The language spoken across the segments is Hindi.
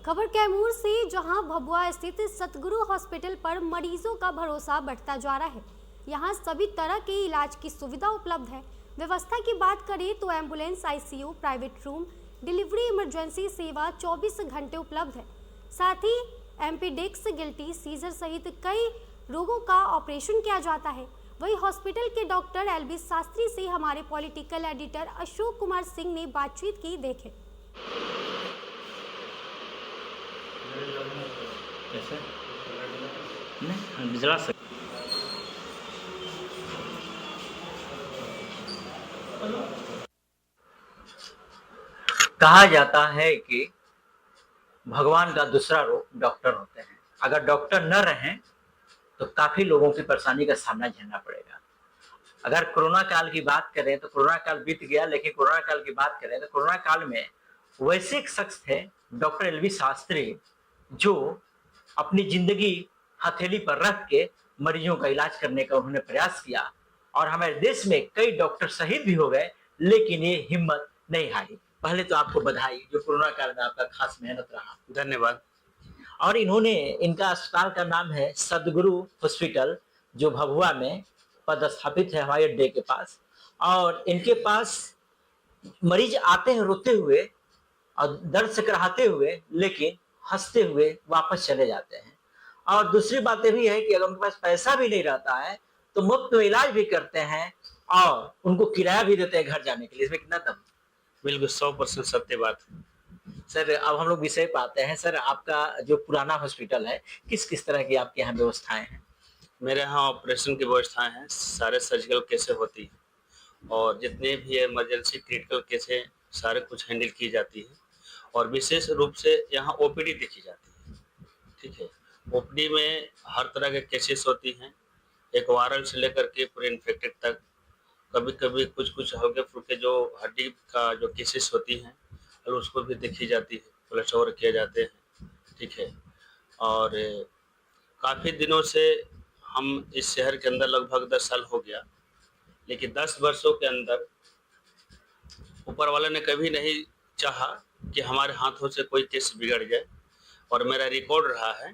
खबर कैमूर से, जहां भभुआ स्थित सतगुरु हॉस्पिटल पर मरीजों का भरोसा बढ़ता जा रहा है। यहां सभी तरह के इलाज की सुविधा उपलब्ध है। व्यवस्था की बात करें तो ambulance, ICU, private room, delivery, emergency सेवा 24 घंटे उपलब्ध है। साथ ही एम्पेडिक्स, गिल्टी, सीजर सहित कई रोगों का ऑपरेशन किया जाता है। वही हॉस्पिटल के डॉक्टर एलबी शास्त्री से हमारे पॉलिटिकल एडिटर अशोक कुमार सिंह ने बातचीत की। देखें। कैसे? नहीं, हम जला सकते। कहा जाता है कि भगवान का दूसरा रूप डॉक्टर होते हैं। अगर डॉक्टर न रहें तो काफी लोगों की परेशानी का सामना झेलना पड़ेगा। अगर कोरोना काल की बात करें तो कोरोना काल बीत गया, लेकिन कोरोना काल की बात करें तो कोरोना काल में वैसे एक शख्स थे डॉक्टर एलबी शास्त्री, जो अपनी जिंदगी हथेली पर रख के मरीजों का इलाज करने का उन्होंने प्रयास किया। और हमारे देश में कई डॉक्टर शहीद भी हो गए, लेकिन ये हिम्मत नहीं हारी। पहले तो आपको बधाई, जो कोरोना काल में आपका खास मेहनत रहा। धन्यवाद। और इनका अस्पताल का नाम है सदगुरु हॉस्पिटल, जो भभुआ में पदस्थापित है हवाई अड्डे के पास। और इनके पास मरीज आते हैं रोते हुए और दर्द से कराहते हुए, लेकिन हंसते हुए वापस चले जाते हैं। और दूसरी बात ये भी है कि अगर उनके पास पैसा भी नहीं रहता है तो मुफ्त में इलाज भी करते हैं और उनको किराया भी देते हैं घर जाने के लिए। इसमें कितना दम? बिल्कुल 100% सत्य बात। सर, अब हम लोग विषय पे आते हैं। सर, आपका जो पुराना हॉस्पिटल है, किस किस तरह की आपके यहाँ व्यवस्थाएं हैं? मेरे यहाँ ऑपरेशन की व्यवस्थाएं हैं, सारे सर्जिकल केसें होती हैं और जितने भी इमरजेंसी क्रिटिकल केसें सारे कुछ हैंडल की जाती है। और विशेष रूप से यहाँ ओपीडी देखी जाती है। ठीक है, ओपीडी में हर तरह के केसेस होती हैं, एक वायरल से लेकर के पूरे इन्फेक्टेड तक। कभी कभी कुछ कुछ हल्के फुल्के जो हड्डी का जो केसेस होती हैं और उसको भी देखी जाती है, फ्लश ओवर किए जाते हैं। ठीक है, और काफ़ी दिनों से हम इस शहर के अंदर लगभग 10 साल हो गया, लेकिन 10 वर्षों के अंदर ऊपर वाले ने कभी नहीं चाहा कि हमारे हाथों से कोई केस बिगड़ जाए। और मेरा रिकॉर्ड रहा है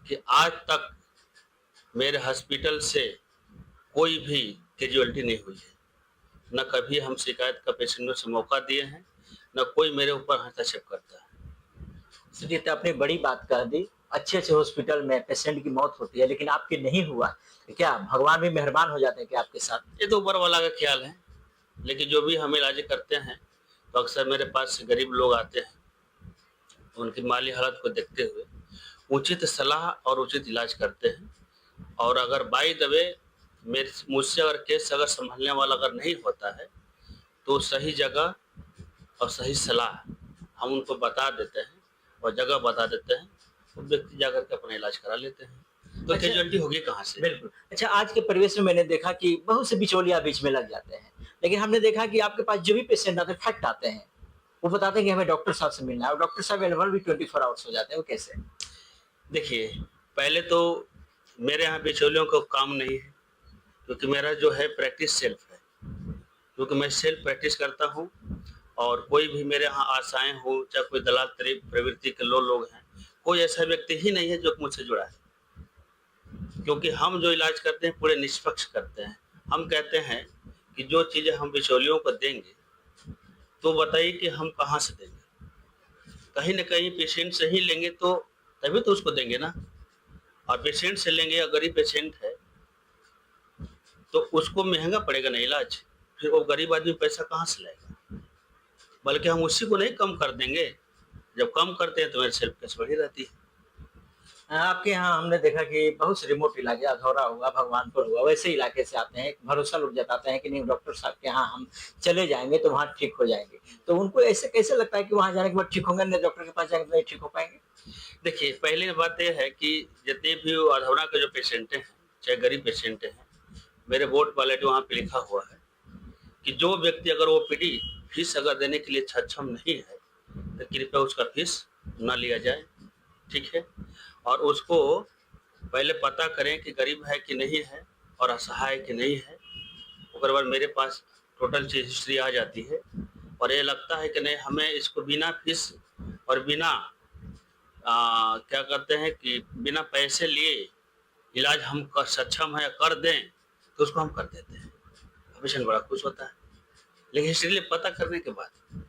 कि आज तक मेरे हॉस्पिटल से कोई भी कैजुअलिटी नहीं हुई है। न कभी हम शिकायत का पेशेंटों से मौका दिए हैं, न कोई मेरे ऊपर हस्तक्षेप करता है। सुनिए, तो आपने बड़ी बात कह दी। अच्छे अच्छे हॉस्पिटल में पेशेंट की मौत होती है, लेकिन आपके नहीं हुआ। क्या भगवान भी मेहरबान हो जाते हैं क्या आपके साथ? ये तो ऊपर वाला का ख्याल है, लेकिन जो भी हम इलाज करते हैं तो अक्सर मेरे पास गरीब लोग आते हैं, उनकी माली हालत को देखते हुए उचित सलाह और उचित इलाज करते हैं। और अगर बाय द वे मुझसे अगर केस अगर संभालने वाला अगर नहीं होता है तो सही जगह और सही सलाह हम उनको बता देते हैं और जगह बता देते हैं, वो व्यक्ति जाकर के अपना इलाज करा लेते हैं। तो अच्छा, कैजुअलिटी होगी कहाँ से? बिल्कुल। अच्छा, आज के परिवेश में मैंने देखा कि बहुत से बिचौलिया बीच में लग जाते हैं, लेकिन हमने देखा कि आपके पास जो भी पेशेंट आते हैं, फैक्ट आते हैं, वो बताते हैं कि हमें डॉक्टर साहब से मिलना है, और डॉक्टर साहब अवेलेबल भी 24 आवर्स हो जाते हैं। वो कैसे? देखिए, पहले तो मेरे यहाँ बिचौलियों का काम नहीं है, क्योंकि मेरा जो है प्रैक्टिस सेल्फ है, क्योंकि मैं सेल्फ प्रैक्टिस करता हूँ। और कोई भी मेरे यहाँ आशाएं हो, चाहे कोई दलाल प्रवृत्ति के लोग हैं, कोई ऐसा व्यक्ति ही नहीं है जो मुझसे जुड़ा है। क्योंकि हम जो इलाज करते हैं पूरे निष्पक्ष करते हैं। हम कहते हैं कि जो चीज़ें हम बिचौलियों को देंगे तो बताइए कि हम कहाँ से देंगे? कहीं ना कहीं पेशेंट से ही लेंगे तो तभी तो उसको देंगे ना। और पेशेंट से लेंगे, अगर गरीब पेशेंट है तो उसको महंगा पड़ेगा ना इलाज, फिर वो गरीब आदमी पैसा कहाँ से लाएगा? बल्कि हम उसी को नहीं कम कर देंगे। जब कम करते हैं तो मेरी सेल्फ केस बढ़ी रहती है। आपके यहाँ हमने देखा कि बहुत से रिमोट इलाके, अधौरा हुआ, भगवानपुर हुआ, वैसे इलाके से आते हैं। भरोसा लोग जताते हैं कि नहीं, डॉक्टर साहब के यहाँ हम चले जाएंगे तो वहाँ ठीक हो जाएंगे। तो उनको ऐसे कैसे लगता है कि वहाँ जाने के बाद ठीक होंगे, नहीं डॉक्टर के पास जाएंगे तो नहीं ठीक हो पाएंगे? देखिए, पहली बात यह है कि जितने भी अधौरा के जो पेशेंट हैं, चाहे गरीब पेशेंट हैं, मेरे बोर्ड क्वालिटी वहाँ पे लिखा हुआ है कि जो व्यक्ति अगर ओपीडी फीस अगर देने के लिए सक्षम नहीं है तो कृपया उसका फीस न लिया जाए। ठीक है, और उसको पहले पता करें कि गरीब है कि नहीं है और असहाय कि नहीं है। उसके बाद मेरे पास टोटल चीज हिस्ट्री आ जाती है और ये लगता है कि नहीं, हमें इसको बिना फीस और बिना क्या करते हैं कि बिना पैसे लिए इलाज हम कर सक्षम है कर दें तो उसको हम कर देते हैं। पेशेंट बड़ा खुश होता है, लेकिन इसलिए पता करने के बाद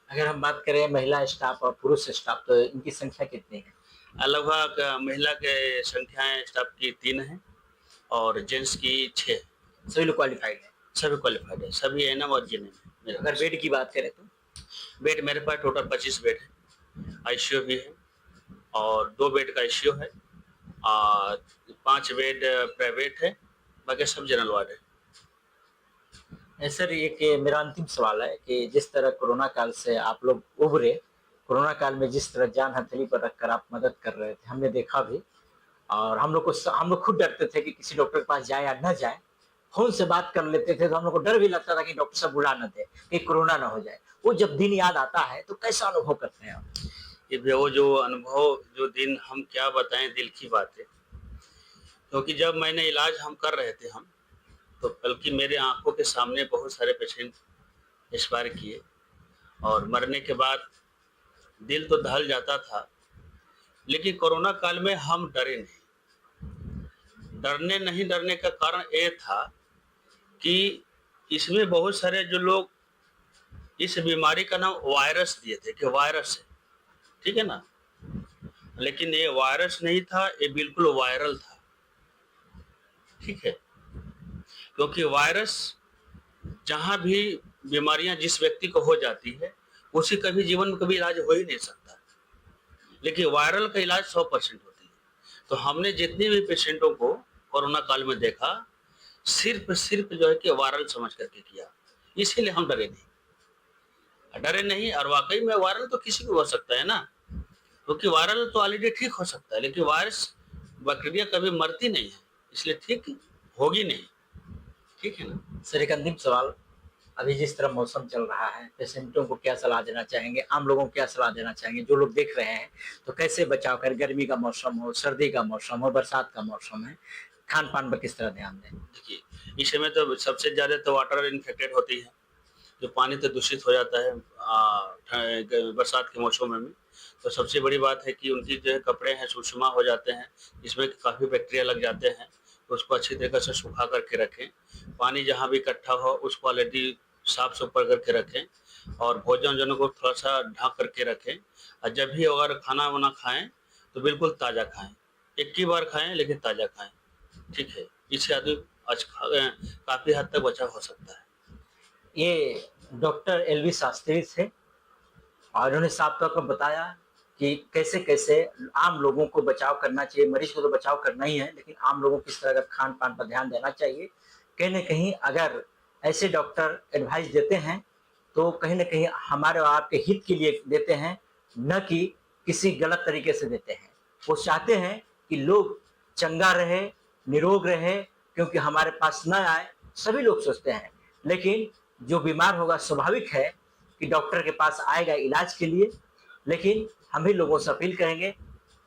अगर हम बात करें महिला स्टाफ और पुरुष स्टाफ, तो इनकी संख्या कितनी है? लगभग महिला के संख्याएं स्टाफ की 3 है और जेंट्स की 6 है। सभी लोग क्वालिफाइड है? सभी क्वालिफाइड है, सभी एएनएम और जीएनएम है मेरे अगर पास। बेड की बात करें तो बेड मेरे पास टोटल 25 बेड है, आईसीयू भी है और 2 बेड का आईसीयू है और 5 बेड प्राइवेट है, बाकी सब जनरल वार्ड है। सर, एक मेरा अंतिम सवाल है कि जिस तरह कोरोना काल से आप लोग उभरे, कोरोना काल में जिस तरह जान हथेली पर रखकर आप मदद कर रहे थे, हमने देखा भी, और हम लोग खुद डरते थे कि किसी डॉक्टर के पास जाए या न जाए। फोन से बात कर लेते थे तो हम लोग को डर भी लगता था कि डॉक्टर साहब बुला न दे, कि कोरोना ना हो जाए। वो जब दिन याद आता है तो कैसा अनुभव करते हैं आप? ये वो जो अनुभव, जो दिन हम क्या बताएं, दिल की बात है। क्योंकि जब मैंने इलाज हम कर रहे थे हम, तो बल्कि मेरे आंखों के सामने बहुत सारे पेशेंट एक्सपायर किए और मरने के बाद दिल तो दहल जाता था। लेकिन कोरोना काल में हम डरे नहीं। डरने का कारण ये था कि इसमें बहुत सारे जो लोग इस बीमारी का नाम वायरस दिए थे कि वायरस है, ठीक है ना, लेकिन ये वायरस नहीं था, ये बिल्कुल वायरल था, ठीक है। क्योंकि वायरस जहां भी बीमारियां जिस व्यक्ति को हो जाती है, उसी का भी जीवन में कभी इलाज हो ही नहीं सकता, लेकिन वायरल का इलाज 100% होती है। तो हमने जितने भी पेशेंटों को कोरोना काल में देखा, सिर्फ जो है कि वायरल समझ करके किया, इसीलिए हम डरे नहीं। और वाकई में वायरल तो किसी को हो सकता है ना, क्योंकि वायरल तो ऑलरेडी ठीक हो सकता है, लेकिन वायरस बैक्टीरिया कभी मरती नहीं है, इसलिए ठीक होगी नहीं, ठीक है ना। सर, एक अंतिम सवाल, अभी जिस तरह मौसम चल रहा है, पेशेंटों को क्या सलाह देना चाहेंगे, आम लोगों को क्या सलाह देना चाहेंगे? जो लोग देख रहे हैं तो कैसे बचाव करें? गर्मी का मौसम हो, सर्दी का मौसम हो, बरसात का मौसम है, खान पान पर किस तरह ध्यान दें? देखिए, इस समय तो सबसे ज्यादा तो वाटर इन्फेक्टेड होती है, जो पानी तो दूषित हो जाता है बरसात के मौसम में। तो सबसे बड़ी बात है कि उनकी जो है कपड़े हैं सुषमा हो जाते हैं, जिसमें काफ़ी बैक्टीरिया लग जाते हैं, तो उसको अच्छी तरीके से सुखा करके रखें। पानी जहाँ भी इकट्ठा हो उसको ऑलरेडी साफ सुथरा करके रखें और भोजन को थोड़ा सा ढक करके रखें। और जब भी अगर खाना वाना खाएं तो बिल्कुल ताज़ा खाएं, एक ही बार खाएं लेकिन ताज़ा खाएं, ठीक है। इससे आदमी काफ़ी हद तक बचाव हो सकता है। ये डॉक्टर एलवी शास्त्री थे और उन्होंने साफ तौर पर बताया कि कैसे कैसे आम लोगों को बचाव करना चाहिए। मरीज को तो बचाव करना ही है, लेकिन आम लोगों को किस तरह का खान पान पर ध्यान देना चाहिए। कहीं न कहीं अगर ऐसे डॉक्टर एडवाइस देते हैं तो कहीं न कहीं हमारे और आपके हित के लिए देते हैं, न कि किसी गलत तरीके से देते हैं। वो चाहते हैं कि लोग चंगा रहे, निरोग रहे, क्योंकि हमारे पास न आए, सभी लोग सोचते हैं, लेकिन जो बीमार होगा स्वाभाविक है कि डॉक्टर के पास आएगा इलाज के लिए। लेकिन हम भी लोगों से अपील करेंगे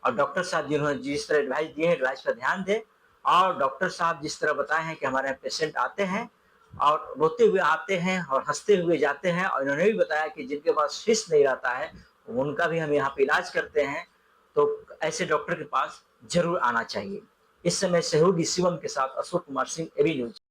और डॉक्टर साहब जिन्होंने जिस तरह एडवाइस दिए हैं, एडवाइस पर ध्यान दें। और डॉक्टर साहब जिस तरह बताए हैं कि हमारे यहाँ पेशेंट आते हैं और रोते हुए आते हैं और हंसते हुए जाते हैं, और इन्होंने भी बताया कि जिनके पास फीस नहीं रहता है उनका भी हम यहाँ पे इलाज करते हैं, तो ऐसे डॉक्टर के पास जरूर आना चाहिए। इस समय सहयोगी शिवम के साथ अशोक कुमार सिंह, एबी न्यूज।